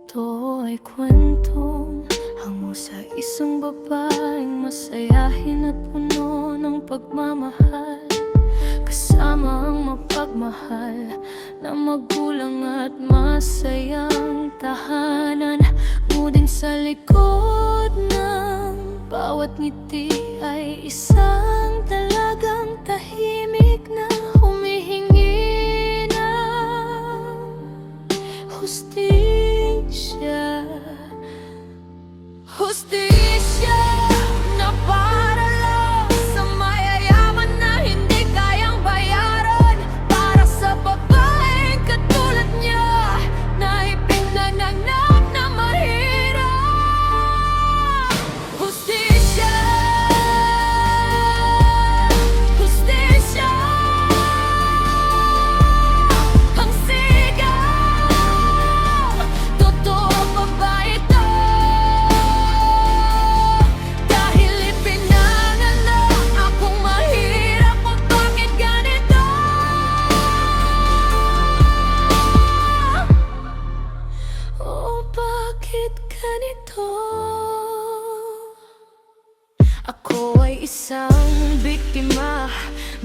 Ito ay kwentong hango sa isang babaeng masayahin at puno ng pagmamahal, kasama ang mapagmahal na magulang at masayang tahanan. Ngunit sa likod ng bawat ngiti ay isang dalagang tahimik na humihingi ng hustisya. Hustisya na para lang sa mayayaman na hindi kayang bayaran, para sa babaeng katulad niya na ipinanganak na mahirap. Hustisya, hustisya, ang sigaw. Totoo pa ba ito? Dahil ipinanganak akong mahirap, o bakit ganito? O bakit ganito? Ako ay isang biktima,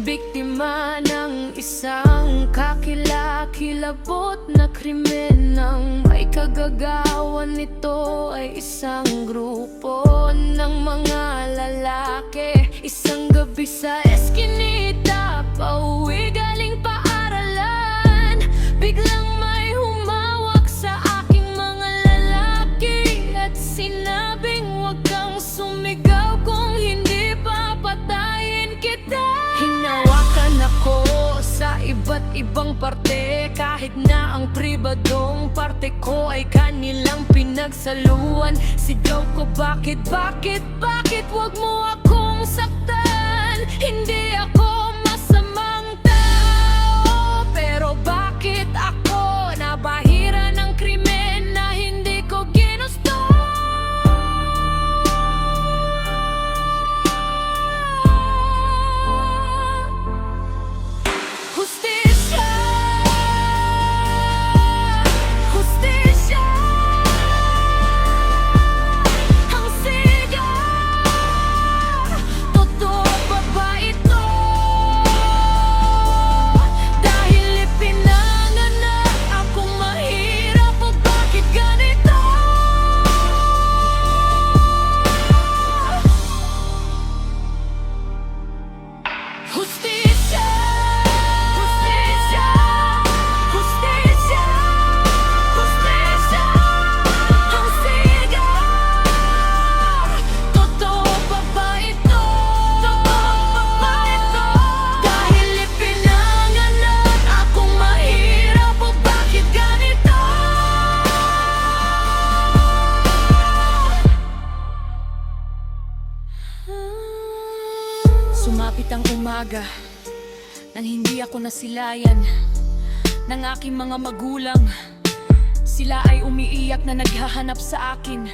biktima ng isang kakilakilabot na krimen. Ang may kagagawan nito ay isang grupo ng mga lalaki. Isang gabi sa eskinita, pauwi galing paaralan, biglang may humawak sa aking mga lalaki at sinabing, huwag kang sumigaw kung hindi papatayin kita. Hinawakan ako sa iba't ibang parte, kahit na ang pribadong parte ko ay kanilang pinagsaluan. Sigaw ko, bakit, wag mo akong saktan? Hindi ako masamang tao, pero bakit ako nabahira ng krimen na hindi ko ginusto? Hustisya, hustisya, ang sigaw. Totoo pa ba ito? Dahil ipinanganak akong mahirap, o bakit ganito? Hustisya, hustisya, hustisya, hustisya, ang sigaw. Totoo pa ba ito? Totoo pa ba ito? Dahil ipinanganak akong mahirap, o bakit ganito? Sumapit ang umaga nang hindi ako nasilayan ng aking mga magulang. Sila ay umiiyak na naghahanap sa akin.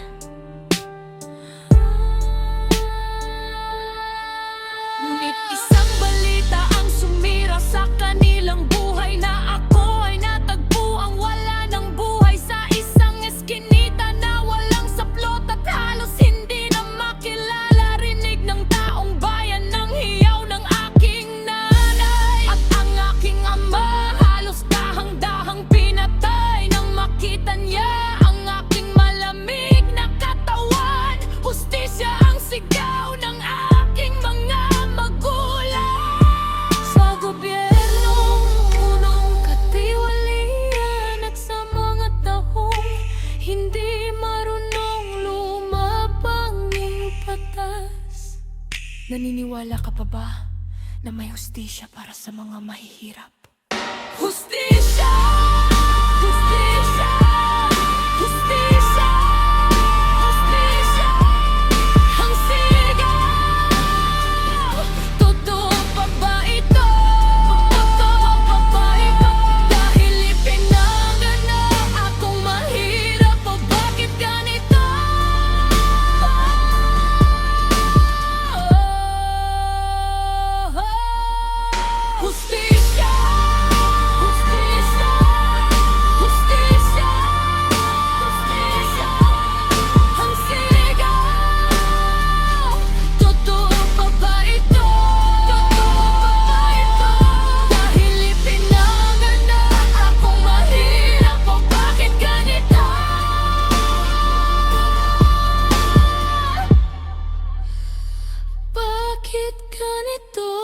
Ngunit isang balita ang sumira sa kanilang buhay, na ako ay natagpuang wala ng buhay sa isang eskinita na walang saplot at halos hindi na makilala. Rinig ng taong bayan ng hiyaw ng aking nanay at ang aking ama, halos dahang-dahang pinatay nang makita niya ang aking malamig na katawan. Hustisya ang sigaw ng aking mga magulang. Sa gobyernong unong katiwalian at sa mga taong hindi marunong lumabang ng batas. Naniniwala ka pa ba na may hustisya para sa mga mahihirap? Hustisya! Hustisya! Hustisya! Hustisya! Ang sigaw. Totoo pa ba ito? Totoo pa ba ito? Dahil ipinanganak akong mahirap, o bakit ganito? Hustisya! Hustisya! bakit ganito?